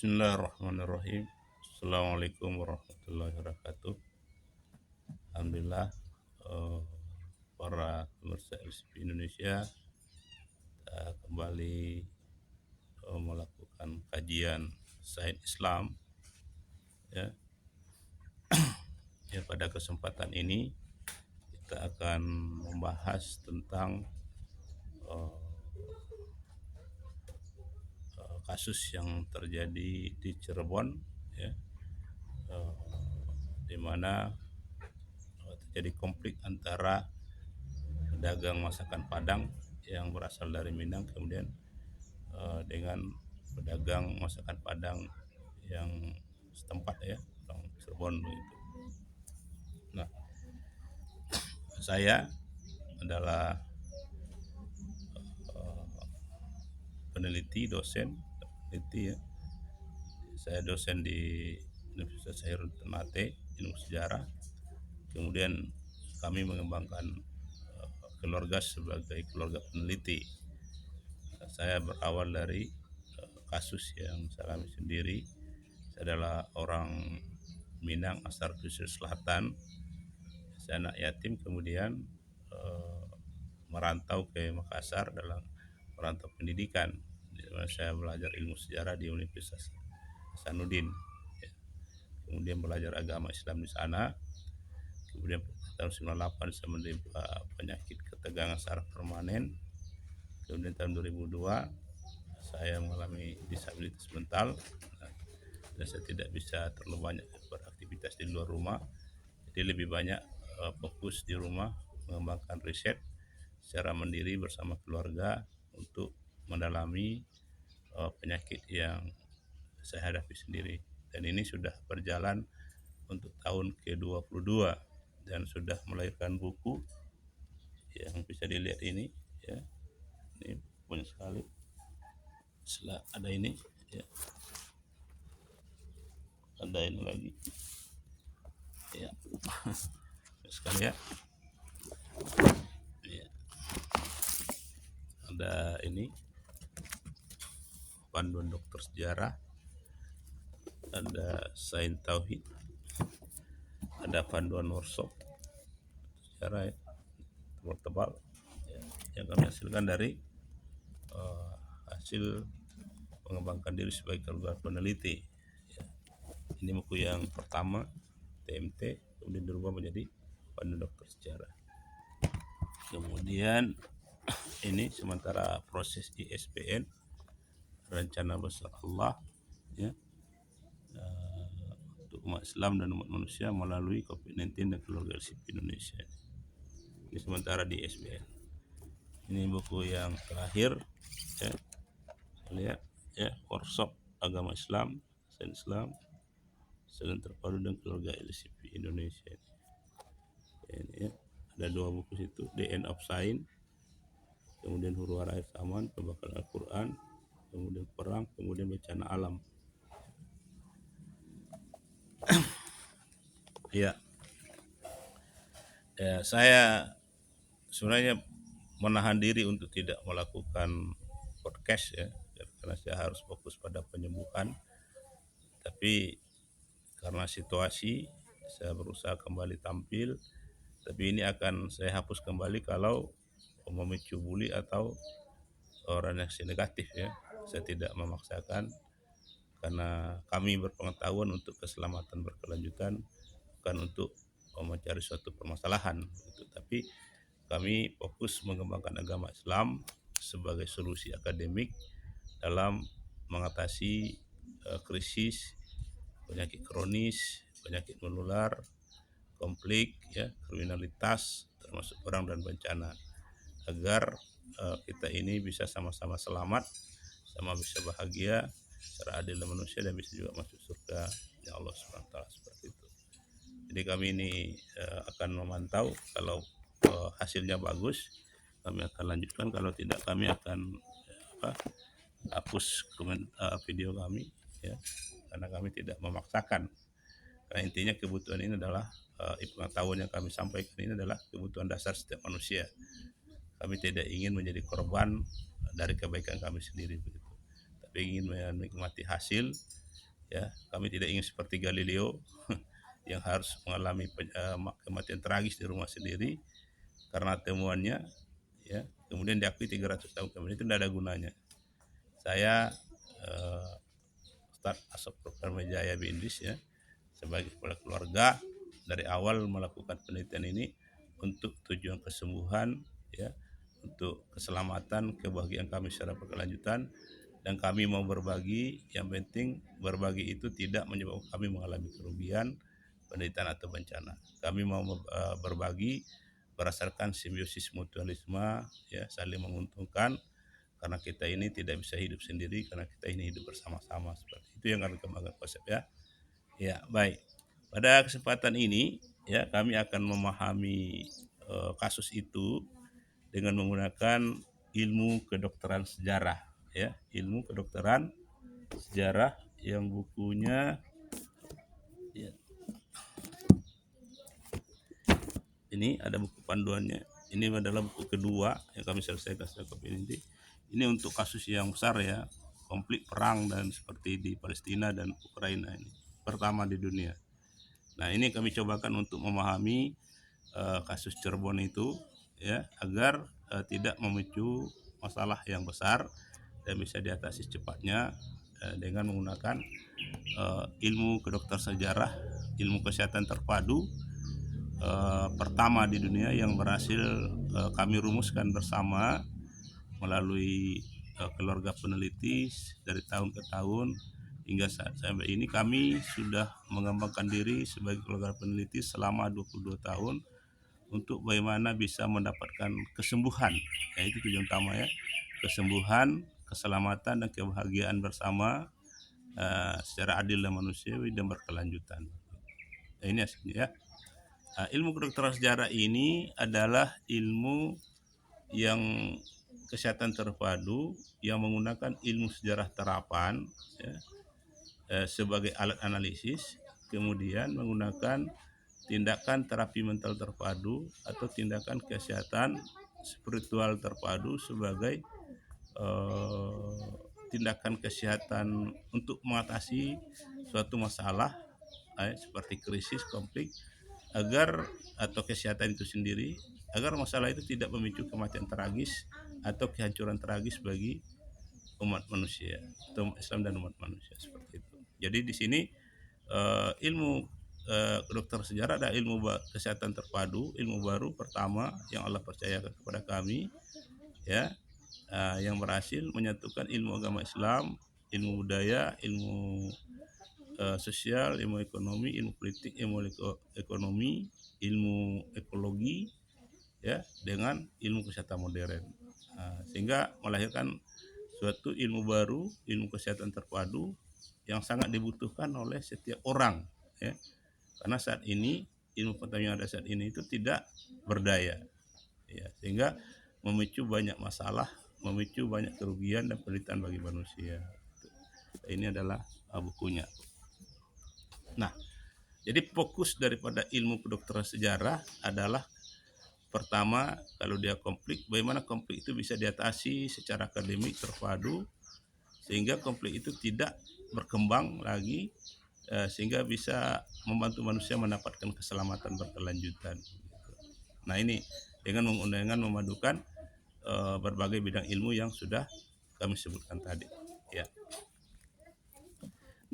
Bismillahirrahmanirrahim. Assalamualaikum warahmatullahi wabarakatuh. Alhamdulillah, eh, para pemirsa LCP Indonesia, kita kembali melakukan kajian sains Islam. Ya, pada kesempatan ini kita akan membahas tentang eh, kasus yang terjadi di Cirebon, ya, eh, di mana terjadi konflik antara pedagang masakan Padang yang berasal dari Minang kemudian dengan pedagang masakan Padang yang setempat, ya, orang Cirebon begitu. Nah, saya adalah peneliti, dosen peneliti, ya. Saya dosen di Universitas Hairul Ternate, ilmu sejarah. Kemudian kami mengembangkan keluarga sebagai keluarga peneliti. Saya berawal dari kasus yang saya alami sendiri. Saya adalah orang Minang asal pesisir selatan. Saya anak yatim, kemudian merantau ke Makassar dalam merantau pendidikan. Di mana saya belajar ilmu sejarah di Universitas Hasanuddin. Ya. Kemudian belajar agama Islam di sana. Kemudian tahun 98 saya menderita penyakit ketegangan saraf permanen. Kemudian tahun 2002 saya mengalami disabilitas mental. Dan saya tidak bisa terlalu banyak beraktivitas di luar rumah. Jadi lebih banyak fokus di rumah mengembangkan riset secara mandiri bersama keluarga untuk mendalami penyakit yang saya hadapi sendiri. Dan ini sudah berjalan untuk tahun ke-22 dan sudah melahirkan buku yang bisa dilihat ini, ya. Ini banyak sekali. Setelah ada ini, ya. Ada ini lagi, ya. Sekali, ya. Ya. Ada ini panduan dokter sejarah, ada sains tauhid, ada panduan workshop sejarah, ya, tebal-tebal, ya, yang kami hasilkan dari hasil mengembangkan diri sebagai keluarga peneliti. Ya. Ini buku yang pertama, TMT, kemudian dirubah menjadi panduan dokter sejarah. Kemudian ini sementara proses ISBN, rencana besar Allah, ya, untuk umat Islam dan umat manusia melalui COVID-19 dan keluarga LCP Indonesia. Ini sementara di ISBN. Ini buku yang terakhir, ya. Lihat, ya, workshop agama Islam, sains Islam, sains terpadu dan keluarga LCP Indonesia. Ini, ya, ada 2 buku situ, The End of Science, kemudian Huru-Hara Akhir Zaman, Pembakaran Al-Quran, kemudian Perang, kemudian Bencana Alam. Ya. Saya sebenarnya menahan diri untuk tidak melakukan podcast, ya, karena saya harus fokus pada penyembuhan. Tapi karena situasi, saya berusaha kembali tampil. Tapi ini akan saya hapus kembali kalau memicu bully atau reaksi negatif, ya. Saya tidak memaksakan karena kami berpengetahuan untuk keselamatan berkelanjutan, bukan untuk mencari suatu permasalahan gitu. Tapi kami fokus mengembangkan agama Islam sebagai solusi akademik dalam mengatasi krisis, penyakit kronis, penyakit menular, konflik, ya, kriminalitas, termasuk perang dan bencana, agar kita ini bisa sama-sama selamat, sama bisa bahagia secara adil dan manusia, dan bisa juga masuk surga ya Allah SWT, seperti itu. Jadi kami ini akan memantau. Kalau hasilnya bagus, kami akan lanjutkan. Kalau tidak, kami akan hapus video kami, ya, karena kami tidak memaksakan. Karena intinya kebutuhan ini adalah pengetahuan yang kami sampaikan ini adalah kebutuhan dasar setiap manusia. Kami tidak ingin menjadi korban dari kebaikan kami sendiri begitu. ingin menikmati hasil, ya. Kami tidak ingin seperti Galileo yang harus mengalami kematian tragis di rumah sendiri karena temuannya, ya. Kemudian diakui 300 tahun kemudian, itu tidak ada gunanya. Saya Ustadz Asop Prof. Jaya Bindis, ya, sebagai kepala keluarga dari awal melakukan penelitian ini untuk tujuan kesembuhan, ya, untuk keselamatan, kebahagiaan kami secara berkelanjutan, dan kami mau berbagi. Yang penting berbagi itu tidak menyebabkan kami mengalami kerugian, penderitaan atau bencana. Kami mau berbagi berdasarkan simbiosis mutualisme, ya, saling menguntungkan, karena kita ini tidak bisa hidup sendiri, karena kita ini hidup bersama-sama. Seperti itu yang kami kembangkan konsep, ya. Ya, baik. Pada kesempatan ini, ya, kami akan memahami kasus itu dengan menggunakan ilmu kedokteran sejarah, ya, ilmu kedokteran sejarah yang bukunya, ya, ini ada buku panduannya. Ini adalah buku kedua yang kami selesaikan setelah COVID ini untuk kasus yang besar, ya, konflik perang dan seperti di Palestina dan Ukraina ini, pertama di dunia. Nah, ini kami cobakan untuk memahami kasus Cirebon itu, ya, agar tidak memicu masalah yang besar dan bisa diatasi cepatnya dengan menggunakan ilmu kedokteran sejarah, ilmu kesehatan terpadu pertama di dunia yang berhasil kami rumuskan bersama melalui keluarga peneliti dari tahun ke tahun hingga sampai ini. Kami sudah mengembangkan diri sebagai keluarga peneliti selama 22 tahun untuk bagaimana bisa mendapatkan kesembuhan, ya, itu tujuan utama, ya, kesembuhan, keselamatan dan kebahagiaan bersama secara adil dan manusiawi dan berkelanjutan. Nah, ini aslinya, ya. Ilmu kedokteran sejarah ini adalah ilmu yang kesehatan terpadu yang menggunakan ilmu sejarah terapan, ya, sebagai alat analisis, kemudian menggunakan tindakan terapi mental terpadu atau tindakan kesehatan spiritual terpadu sebagai tindakan kesehatan untuk mengatasi suatu masalah seperti krisis, konflik, agar atau kesehatan itu sendiri, agar masalah itu tidak memicu kematian tragis atau kehancuran tragis bagi umat manusia atau Islam dan umat manusia, seperti itu. Jadi di sini ilmu kedokteran sejarah adalah ilmu kesehatan terpadu, ilmu baru pertama yang Allah percayakan kepada kami, ya, yang berhasil menyatukan ilmu agama Islam, ilmu budaya, ilmu sosial, ilmu ekonomi, ilmu politik, ilmu ekonomi, ilmu ekologi, ya, dengan ilmu kesehatan modern, sehingga melahirkan suatu ilmu baru, ilmu kesehatan terpadu yang sangat dibutuhkan oleh setiap orang, ya, karena saat ini ilmu pengetahuan yang ada saat ini itu tidak berdaya, ya, sehingga memicu banyak masalah, memicu banyak kerugian dan penderitaan bagi manusia. Ini adalah bukunya. Nah, jadi fokus daripada ilmu kedokteran sejarah adalah pertama, kalau dia konflik, bagaimana konflik itu bisa diatasi secara akademik terpadu sehingga konflik itu tidak berkembang lagi, sehingga bisa membantu manusia mendapatkan keselamatan berkelanjutan. Nah, ini dengan memadukan berbagai bidang ilmu yang sudah kami sebutkan tadi, ya.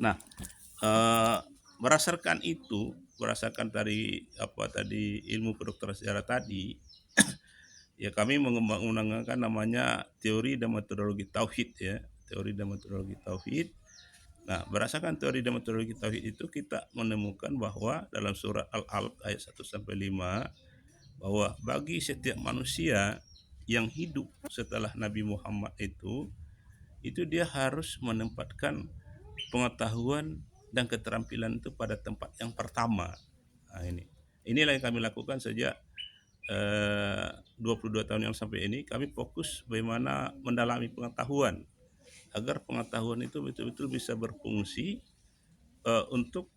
Nah, berdasarkan tadi ilmu kedokteran sejarah tadi, ya, kami mengembangkan namanya teori dan metodologi tauhid, ya, teori dan metodologi tauhid. Nah, berdasarkan teori dan metodologi tauhid itu kita menemukan bahwa dalam surat Al-Alaq ayat 1 sampai 5 bahwa bagi setiap manusia yang hidup setelah Nabi Muhammad itu dia harus menempatkan pengetahuan dan keterampilan itu pada tempat yang pertama. Nah, inilah yang kami lakukan sejak 22 tahun yang sampai ini. Kami fokus bagaimana mendalami pengetahuan agar pengetahuan itu betul-betul bisa berfungsi untuk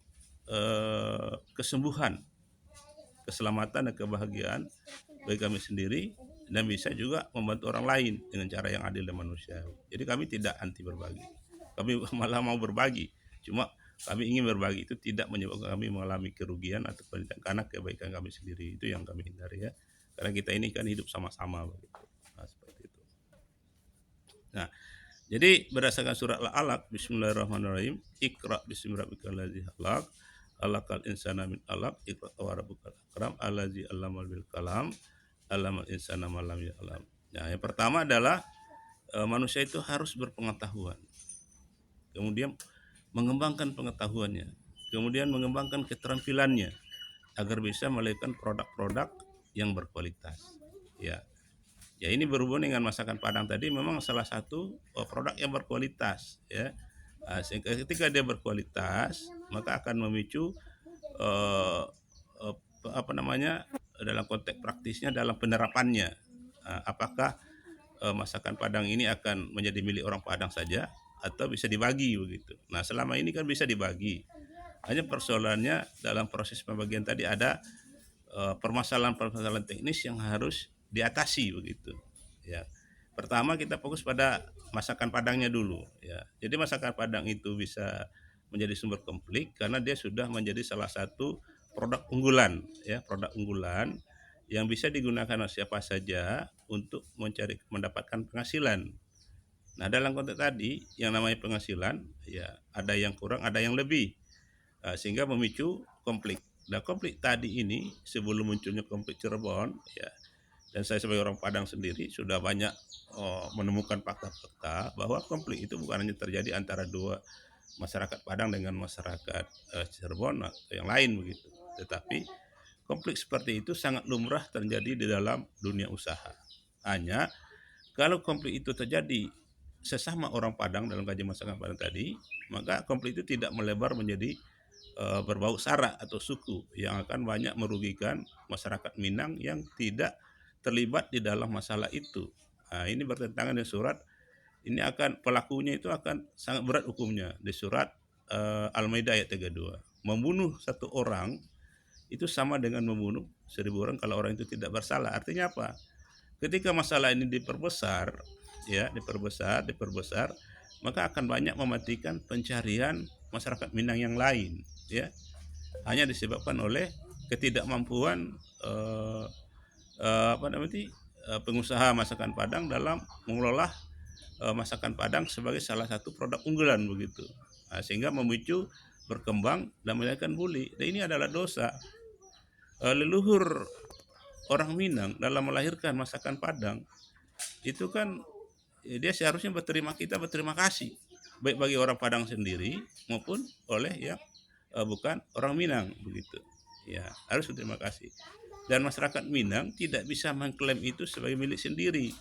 kesembuhan, keselamatan dan kebahagiaan bagi kami sendiri, dan bisa juga membantu orang lain dengan cara yang adil dan manusiawi. Jadi kami tidak anti berbagi. kami malah mau berbagi. Cuma kami ingin berbagi itu tidak menyebabkan kami mengalami kerugian atau penderitaan karena kebaikan kami sendiri, itu yang kami hindari ya. Karena kita ini kan hidup sama-sama begitu. Nah, seperti itu. Nah, jadi berdasarkan surat Al-Alaq, Bismillahirrahmanirrahim, Iqra bismi rabbikal ladzi khalaq, khalaqal insana min 'alaq, Iqra wa rabbukal akram, allazi 'allamal bil qalam, 'allamal insana ma lam ya'lam. Nah, yang pertama adalah manusia itu harus berpengetahuan. Kemudian mengembangkan pengetahuannya, kemudian mengembangkan keterampilannya agar bisa melahirkan produk-produk yang berkualitas. Ya, ya ini berhubung dengan masakan Padang tadi memang salah satu produk yang berkualitas ya. Sehingga ketika dia berkualitas maka akan memicu eh, eh, apa namanya dalam konteks praktisnya dalam penerapannya. Apakah masakan Padang ini akan menjadi milik orang Padang saja atau bisa dibagi begitu. Nah, selama ini kan bisa dibagi. Hanya persoalannya dalam proses pembagian tadi ada permasalahan-permasalahan teknis yang harus diatasi begitu. Ya. Pertama kita fokus pada masakan Padangnya dulu ya. Jadi masakan Padang itu bisa menjadi sumber konflik karena dia sudah menjadi salah satu produk unggulan ya, produk unggulan yang bisa digunakan oleh siapa saja untuk mendapatkan penghasilan. Nah, dalam konteks tadi yang namanya penghasilan ya ada yang kurang, ada yang lebih. Sehingga memicu konflik. Nah, konflik tadi ini sebelum munculnya konflik Cirebon ya, dan saya sebagai orang Padang sendiri sudah banyak menemukan fakta-fakta bahwa konflik itu bukan hanya terjadi antara dua masyarakat Padang dengan masyarakat Cirebon atau yang lain begitu. Tetapi konflik seperti itu sangat lumrah terjadi di dalam dunia usaha. Hanya kalau konflik itu terjadi sesama orang Padang dalam kajian masyarakat Padang tadi, maka konflik itu tidak melebar menjadi berbau sara atau suku yang akan banyak merugikan masyarakat Minang yang tidak terlibat di dalam masalah itu. Nah, ini bertentangan dengan surat. Ini akan pelakunya itu akan sangat berat hukumnya di surat Al-Maidah ayat 32. Membunuh satu orang itu sama dengan membunuh 1000 orang kalau orang itu tidak bersalah. Artinya apa? Ketika masalah ini diperbesar, ya diperbesar, maka akan banyak mematikan pencarian masyarakat Minang yang lain, ya. Hanya disebabkan oleh ketidakmampuan pengusaha masakan Padang dalam mengelola masakan Padang sebagai salah satu produk unggulan begitu. Nah, sehingga memicu berkembang dan melahirkan bully. Dan ini adalah dosa. Leluhur orang Minang dalam melahirkan masakan Padang itu kan dia seharusnya berterima kasih baik bagi orang Padang sendiri maupun oleh yang bukan orang Minang begitu ya, harus berterima kasih. Dan masyarakat Minang tidak bisa mengklaim itu sebagai milik sendiri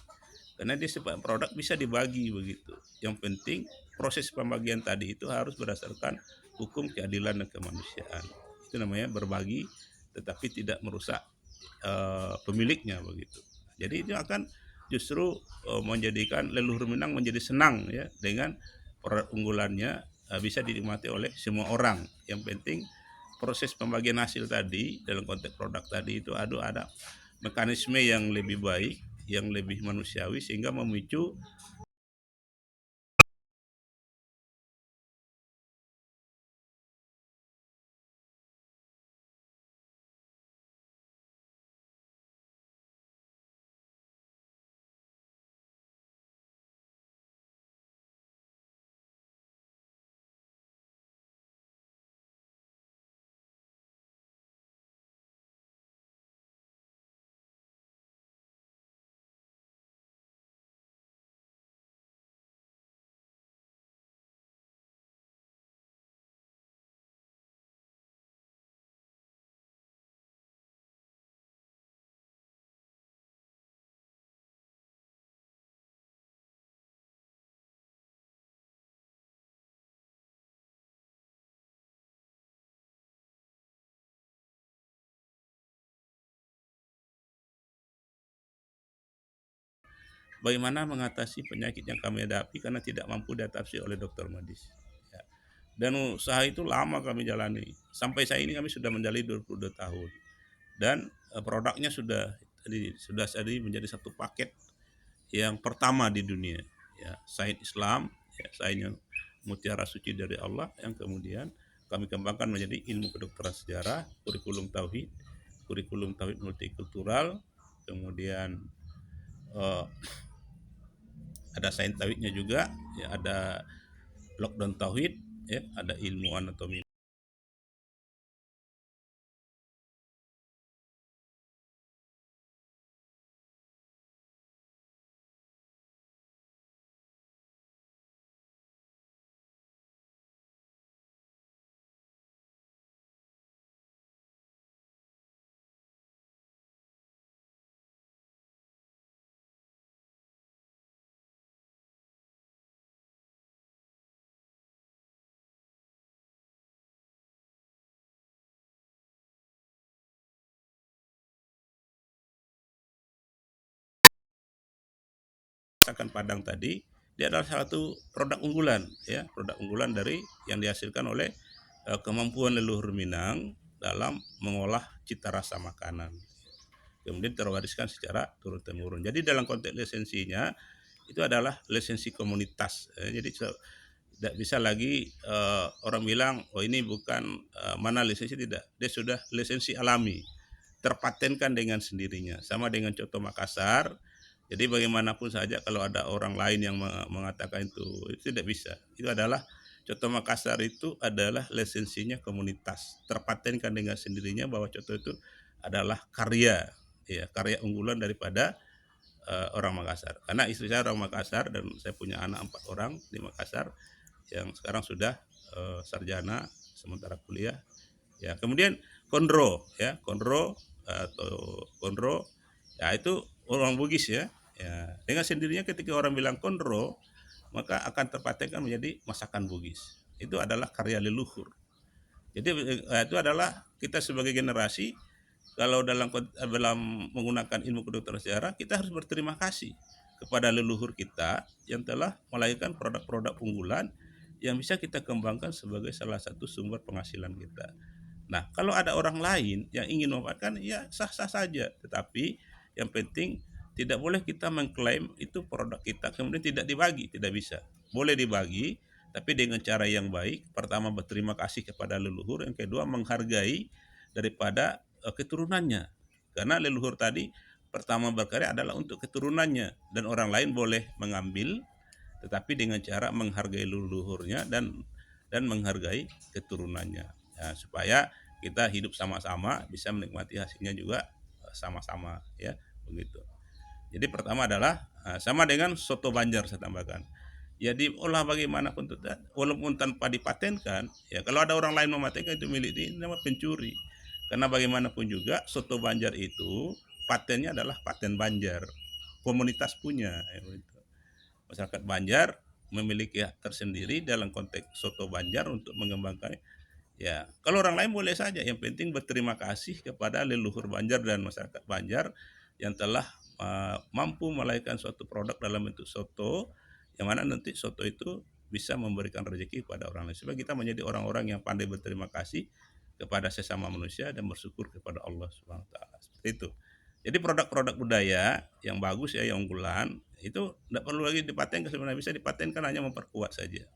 karena dia sebagai produk bisa dibagi begitu. Yang penting proses pembagian tadi itu harus berdasarkan hukum keadilan dan kemanusiaan. Itu namanya berbagi tetapi tidak merusak pemiliknya begitu. Jadi itu akan justru menjadikan leluhur Minang menjadi senang ya dengan produk unggulannya bisa dinikmati oleh semua orang. Yang penting proses pembagian hasil tadi dalam konteks produk tadi itu ada mekanisme yang lebih baik, yang lebih manusiawi sehingga memicu bagaimana mengatasi penyakit yang kami hadapi karena tidak mampu diatasi oleh dokter medis. Ya. Dan usaha itu lama kami jalani. Sampai saya ini kami sudah menjalani 22 tahun. Dan produknya sudah jadi menjadi satu paket yang pertama di dunia. Ya, Said Islam, ya, Saidnya mutiara suci dari Allah yang kemudian kami kembangkan menjadi ilmu kedokteran sejarah, kurikulum tauhid multikultural, kemudian eh, ada sains tauhidnya juga, ya, ada lockdown tauhid, ya, ada ilmu anatomi. Masakan Padang tadi dia adalah salah satu produk unggulan, ya, produk unggulan dari yang dihasilkan oleh kemampuan leluhur Minang dalam mengolah cita rasa makanan, kemudian terwariskan secara turun temurun. Jadi dalam konteks lisensinya itu adalah lisensi komunitas, jadi tidak bisa lagi orang bilang oh ini bukan mana lisensi, tidak, dia sudah lisensi alami, terpatenkan dengan sendirinya, sama dengan Coto Makassar. Jadi bagaimanapun saja kalau ada orang lain yang mengatakan itu tidak bisa. Itu adalah Coto Makassar itu adalah lisensinya komunitas, terpatenkan dengan sendirinya bahwa Coto itu adalah karya, ya, karya unggulan daripada orang Makassar. Karena istri saya orang Makassar dan saya punya anak 4 orang di Makassar yang sekarang sudah sarjana sementara kuliah. Ya, kemudian Kondro, ya, Kondro atau Kondro, ya itu orang Bugis, ya. Ya, dengan sendirinya ketika orang bilang Kondro, maka akan terpatenkan menjadi masakan Bugis. Itu adalah karya leluhur. Jadi itu adalah kita sebagai generasi kalau dalam menggunakan ilmu kedokteran sejarah, kita harus berterima kasih kepada leluhur kita yang telah melahirkan produk-produk unggulan yang bisa kita kembangkan sebagai salah satu sumber penghasilan kita. Nah, kalau ada orang lain yang ingin memanfaatkan, ya sah-sah saja. Tetapi yang penting tidak boleh kita mengklaim itu produk kita kemudian tidak dibagi, tidak bisa. Boleh dibagi, tapi dengan cara yang baik. Pertama, berterima kasih kepada leluhur. Yang kedua, menghargai daripada keturunannya. Karena leluhur tadi pertama berkarya adalah untuk keturunannya, dan orang lain boleh mengambil, tetapi dengan cara menghargai leluhurnya dan menghargai keturunannya, ya, supaya kita hidup sama-sama bisa menikmati hasilnya juga sama-sama, ya, begitu. Jadi pertama adalah sama dengan soto Banjar, saya tambahkan. Ya diolah bagaimanapun walaupun tanpa dipatenkan, ya kalau ada orang lain mematenkan itu milik ini, nama pencuri. Karena bagaimanapun juga soto Banjar itu patennya adalah paten Banjar, komunitas punya, ya, begitu. Masyarakat Banjar memiliki hak tersendiri dalam konteks soto Banjar untuk mengembangkan. Ya, kalau orang lain boleh saja, yang penting berterima kasih kepada leluhur Banjar dan masyarakat Banjar yang telah mampu melahirkan suatu produk dalam bentuk soto, yang mana nanti soto itu bisa memberikan rezeki kepada orang lain. Supaya kita menjadi orang-orang yang pandai berterima kasih kepada sesama manusia dan bersyukur kepada Allah Subhanahu wa taala. Seperti itu. Jadi produk-produk budaya yang bagus, ya, yang unggulan itu tidak perlu lagi dipatenkan, sebenarnya bisa dipatenkan, hanya memperkuat saja.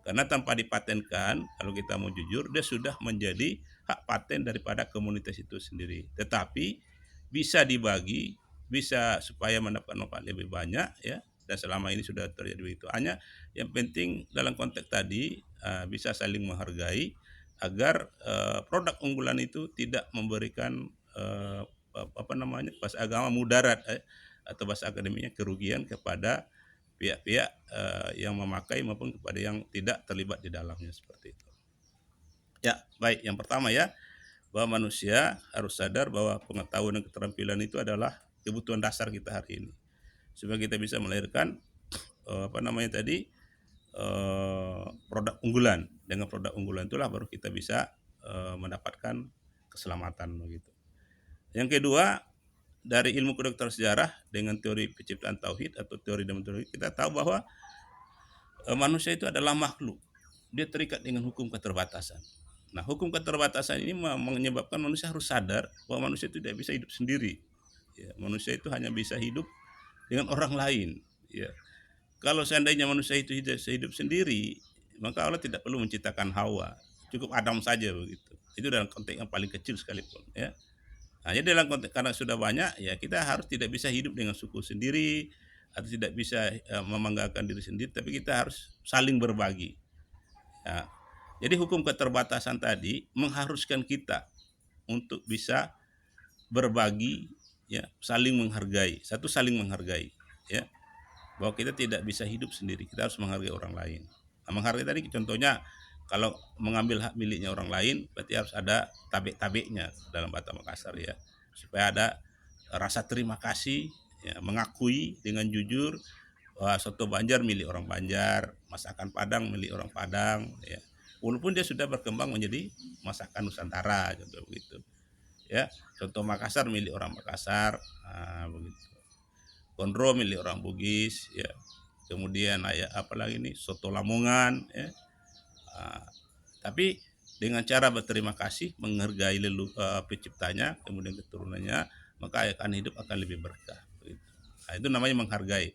Karena tanpa dipatenkan, kalau kita mau jujur, dia sudah menjadi hak paten daripada komunitas itu sendiri. Tetapi bisa dibagi, bisa supaya mendapat manfaat lebih banyak, ya. Dan selama ini sudah terjadi begitu. Hanya yang penting dalam konteks tadi bisa saling menghargai agar produk unggulan itu tidak memberikan bahasa agama mudarat, atau bahasa akademiknya kerugian kepada pihak-pihak yang memakai maupun kepada yang tidak terlibat di dalamnya, seperti itu. Ya, baik. Yang pertama, ya, bahwa manusia harus sadar bahwa pengetahuan dan keterampilan itu adalah kebutuhan dasar kita hari ini, supaya kita bisa melahirkan produk unggulan. Dengan produk unggulan itulah baru kita bisa mendapatkan keselamatan, begitu. Yang kedua, dari ilmu kedokteran sejarah dengan teori penciptaan tauhid atau teori deontologi, kita tahu bahwa manusia itu adalah makhluk, dia terikat dengan hukum keterbatasan. Nah, hukum keterbatasan ini menyebabkan manusia harus sadar bahwa manusia itu tidak bisa hidup sendiri. Ya, manusia itu hanya bisa hidup dengan orang lain. Ya. Kalau seandainya manusia itu bisa hidup sendiri, maka Allah tidak perlu menciptakan Hawa, cukup Adam saja begitu. Itu dalam konteks yang paling kecil sekalipun ya. Nah, jadi dalam konteks karena sudah banyak ya kita harus tidak bisa hidup dengan suku sendiri atau tidak bisa membanggakan diri sendiri, tapi kita harus saling berbagi. Ya. Jadi hukum keterbatasan tadi mengharuskan kita untuk bisa berbagi, ya, saling menghargai, satu saling menghargai, ya, bahwa kita tidak bisa hidup sendiri, kita harus menghargai orang lain. Nah, menghargai tadi contohnya kalau mengambil hak miliknya orang lain berarti harus ada tabik-tabiknya dalam bahasa Makassar ya, supaya ada rasa terima kasih, ya, mengakui dengan jujur bahwa soto Banjar milik orang Banjar, masakan Padang milik orang Padang, ya, walaupun dia sudah berkembang menjadi masakan Nusantara, contoh begitu ya. Soto Makassar milik orang Makassar, begitu. Kondro milik orang Bugis, ya. Kemudian apalagi nih soto Lamongan, ya. Tapi dengan cara berterima kasih, menghargai penciptanya, kemudian keturunannya, maka akan hidup akan lebih berkah. Begitu. Nah, itu namanya menghargai.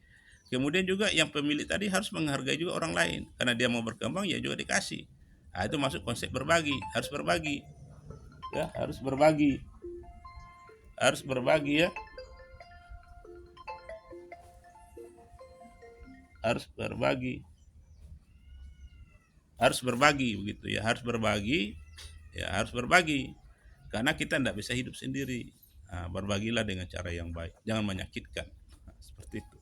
Kemudian juga yang pemilik tadi harus menghargai juga orang lain, karena dia mau berkembang ya juga dikasih. Nah, itu masuk konsep berbagi, harus berbagi, ya, harus berbagi ya, harus berbagi begitu ya, harus berbagi karena kita tidak bisa hidup sendiri. Nah, berbagilah dengan cara yang baik, jangan menyakitkan. Nah, seperti itu.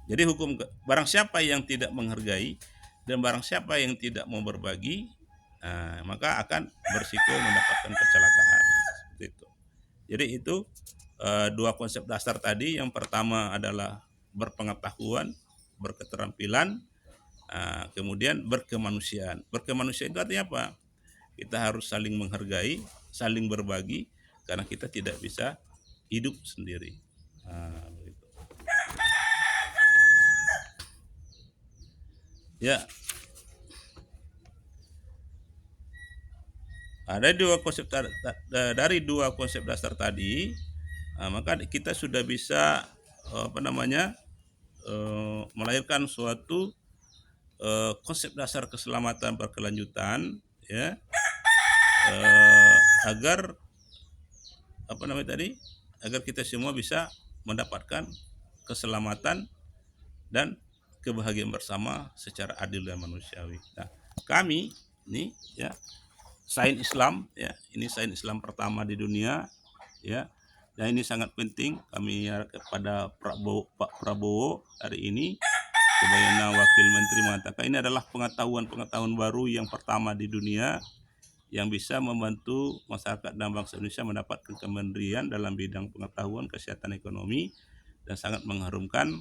Jadi hukum barang siapa yang tidak menghargai dan barang siapa yang tidak mau berbagi, maka akan berisiko mendapatkan kecelakaan. Seperti itu. Jadi itu dua konsep dasar tadi. Yang pertama adalah berpengetahuan, berketerampilan, kemudian berkemanusiaan. Berkemanusiaan itu artinya apa? Kita harus saling menghargai, saling berbagi, karena kita tidak bisa hidup sendiri. Begitu. Ya, ada dari dua konsep dasar tadi, maka kita sudah bisa melahirkan suatu konsep dasar keselamatan berkelanjutan, ya, agar agar kita semua bisa mendapatkan keselamatan dan kebahagiaan bersama secara adil dan manusiawi. Nah, kami ini ya Sains Islam, ya, ini sains Islam pertama di dunia, ya. Dan ini sangat penting kami kepada Pak Prabowo hari ini sebagai Wakil Menteri mengatakan ini adalah pengetahuan baru yang pertama di dunia yang bisa membantu masyarakat dan bangsa Indonesia mendapatkan kemandirian dalam bidang pengetahuan, kesehatan, ekonomi, dan sangat mengharumkan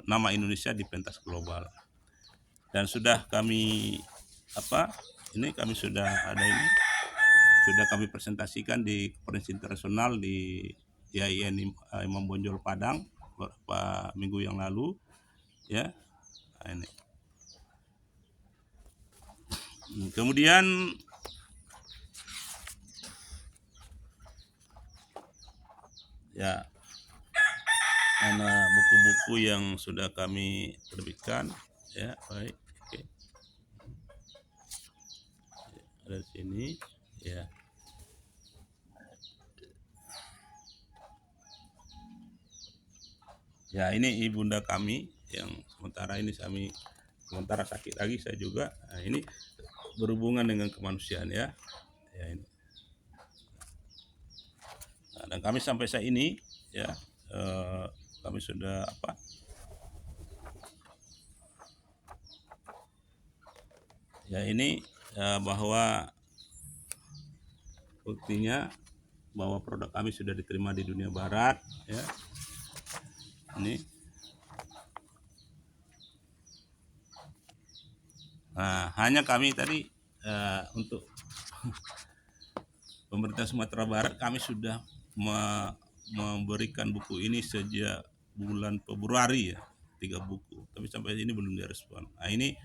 nama Indonesia di pentas global. Dan sudah kami sudah kami presentasikan di konferensi internasional di IAIN Imam Bonjol Padang beberapa minggu yang lalu, ya. Ini. Kemudian ya, mana buku-buku yang sudah kami terbitkan, ya, baik. Oke. Ada di sini, ya. Ya, ini ibunda kami yang sementara sakit lagi, saya juga. Nah, ini berhubungan dengan kemanusiaan, ya. Ya, ini. Nah, dan kami sampai saat ini, ya, kami sudah ya ini bahwa buktinya bahwa produk kami sudah diterima di dunia barat, ya. Ini. Nah, hanya kami tadi untuk pemerintah Sumatera Barat kami sudah memberikan buku ini sejak bulan Februari, ya, 3 buku, tapi sampai ini belum direspon. Nah, ini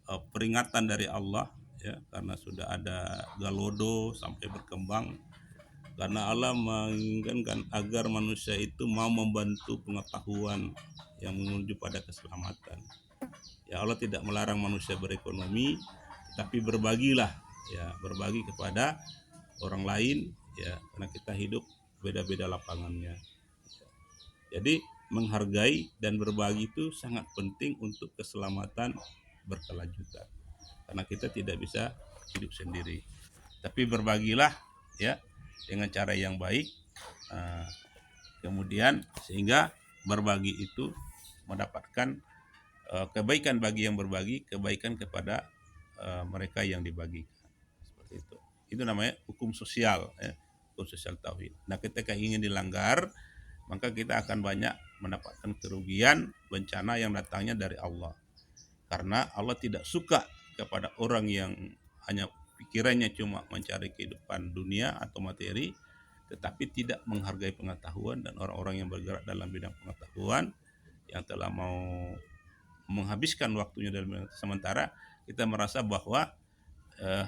peringatan dari Allah, ya, karena sudah ada Galodo sampai berkembang, karena Allah menginginkan agar manusia itu mau membantu pengetahuan yang menuju pada keselamatan. Ya, Allah tidak melarang manusia berekonomi, tapi berbagilah, ya, berbagi kepada orang lain, ya, karena kita hidup beda-beda lapangannya. Jadi menghargai dan berbagi itu sangat penting untuk keselamatan berkelanjutan. Karena kita tidak bisa hidup sendiri. Tapi berbagilah, ya, dengan cara yang baik. Kemudian sehingga berbagi itu mendapatkan kebaikan bagi yang berbagi, kebaikan kepada mereka yang dibagikan. Seperti itu. Itu namanya hukum sosial, ya, hukum sosial tauhid. Nah, ketika ingin dilanggar, maka kita akan banyak mendapatkan kerugian, bencana yang datangnya dari Allah. Karena Allah tidak suka kepada orang yang hanya pikirannya cuma mencari kehidupan dunia atau materi, tetapi tidak menghargai pengetahuan, dan orang-orang yang bergerak dalam bidang pengetahuan yang telah mau menghabiskan waktunya dalam sementara kita merasa bahwa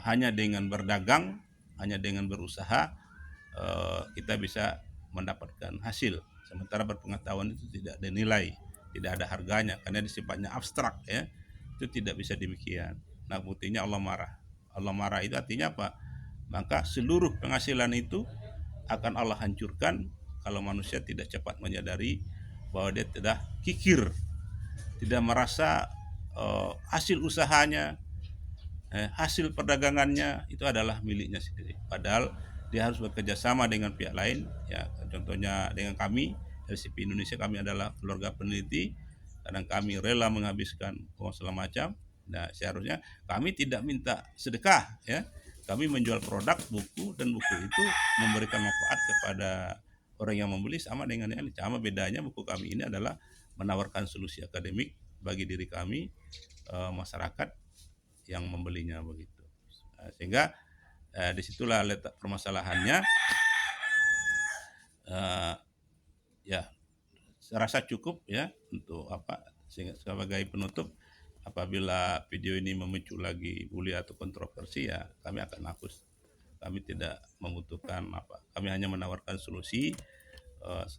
hanya dengan berdagang, hanya dengan berusaha kita bisa mendapatkan hasil. Sementara berpengetahuan itu tidak ada nilai, tidak ada harganya karena sifatnya abstrak, ya. Itu tidak bisa demikian. Nah, buktinya Allah marah. Allah marah itu artinya apa? Maka seluruh penghasilan itu akan Allah hancurkan kalau manusia tidak cepat menyadari bahwa dia tidak kikir, tidak merasa hasil usahanya, hasil perdagangannya itu adalah miliknya sendiri. Padahal dia harus bekerja sama dengan pihak lain, ya. Contohnya dengan kami LCP Indonesia, kami adalah keluarga peneliti, kadang kami rela menghabiskan uang segala macam. Nah, seharusnya kami tidak minta sedekah, ya. Kami menjual produk buku, dan buku itu memberikan manfaat kepada orang yang membeli, sama dengan yang sama. Bedanya buku kami ini adalah menawarkan solusi akademik bagi diri kami, masyarakat yang membelinya, begitu. Sehingga disitulah letak permasalahannya. Ya, saya rasa cukup, ya, untuk sehingga sebagai penutup, apabila video ini memicu lagi bully atau kontroversi, ya kami akan hapus. Kami tidak membutuhkan kami hanya menawarkan solusi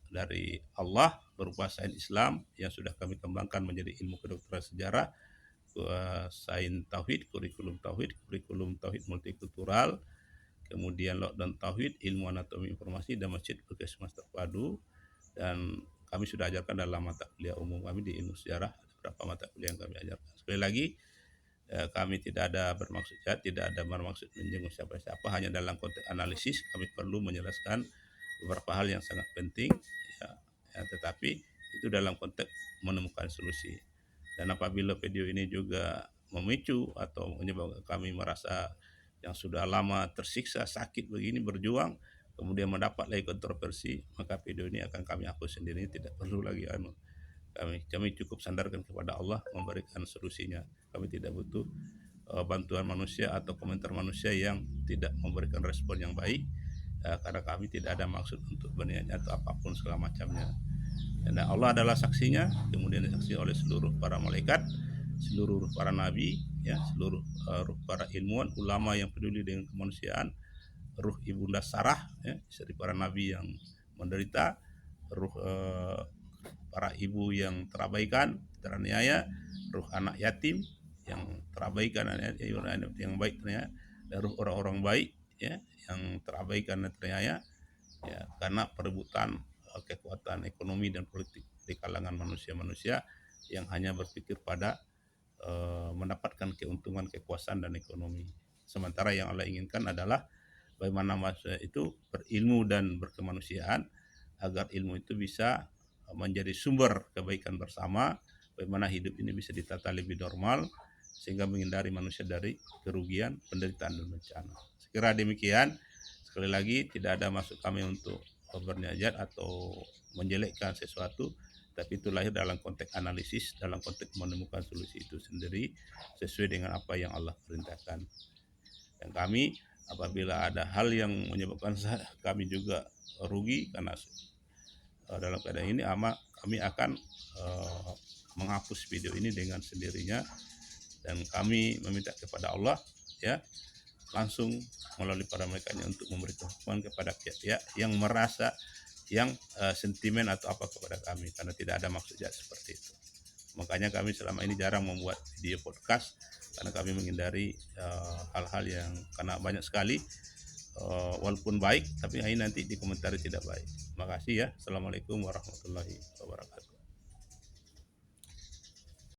dari Allah berupa sains Islam yang sudah kami kembangkan menjadi ilmu kedokteran sejarah, sains tauhid, kurikulum tauhid multikultural, kemudian lockdown tauhid, ilmu anatomi informasi, dan masjid puskesmas terpadu. Dan kami sudah ajarkan dalam mata kuliah umum kami di ilmu sejarah, beberapa mata kuliah yang kami ajarkan. Sekali lagi, kami tidak ada bermaksud jahat, tidak ada bermaksud menyinggung siapa-siapa, hanya dalam konteks analisis kami perlu menjelaskan beberapa hal yang sangat penting, ya, tetapi itu dalam konteks menemukan solusi. Dan apabila video ini juga memicu atau menyebabkan kami merasa yang sudah lama tersiksa, sakit begini, berjuang, kemudian mendapat lagi kontroversi, maka video ini akan kami hapus sendiri, tidak perlu lagi kami cukup sandarkan kepada Allah memberikan solusinya. Kami tidak butuh bantuan manusia atau komentar manusia yang tidak memberikan respon yang baik, karena kami tidak ada maksud untuk berniatnya atau apapun segala macamnya. Dan Allah adalah saksinya, kemudian disaksi oleh seluruh para malaikat, seluruh para nabi, ya, seluruh ruh para ilmuwan, ulama yang peduli dengan kemanusiaan, ruh ibunda Sarah, ya, istri para nabi yang menderita, ruh para ibu yang terabaikan, teraniaya, ruh anak yatim yang terabaikan, yang baik teraniaya, dan ruh orang-orang baik, ya, yang terabaikan dan teraniaya, ya, karena perebutan kekuatan ekonomi dan politik di kalangan manusia-manusia yang hanya berpikir pada mendapatkan keuntungan, kekuasaan, dan ekonomi. Sementara yang Allah inginkan adalah bagaimana manusia itu berilmu dan berkemanusiaan, agar ilmu itu bisa menjadi sumber kebaikan bersama, bagaimana hidup ini bisa ditata lebih normal, sehingga menghindari manusia dari kerugian, penderitaan, dan bencana. Sekira demikian. Sekali lagi, tidak ada maksud kami untuk berniat atau menjelekkan sesuatu, tapi itu lahir dalam konteks analisis, dalam konteks menemukan solusi itu sendiri sesuai dengan apa yang Allah perintahkan. Dan kami, apabila ada hal yang menyebabkan kami juga rugi karena dalam keadaan ini, kami akan menghapus video ini dengan sendirinya, dan kami meminta kepada Allah, ya, langsung melalui para malaikatnya untuk memberikan hukuman kepada pihak-pihak yang merasa yang sentimen atau apa kepada kami, karena tidak ada maksud jahat seperti itu. Makanya kami selama ini jarang membuat video podcast karena kami menghindari hal-hal yang karena banyak sekali walaupun baik tapi nanti dikomentari tidak baik. Terima kasih ya. Assalamualaikum warahmatullahi wabarakatuh.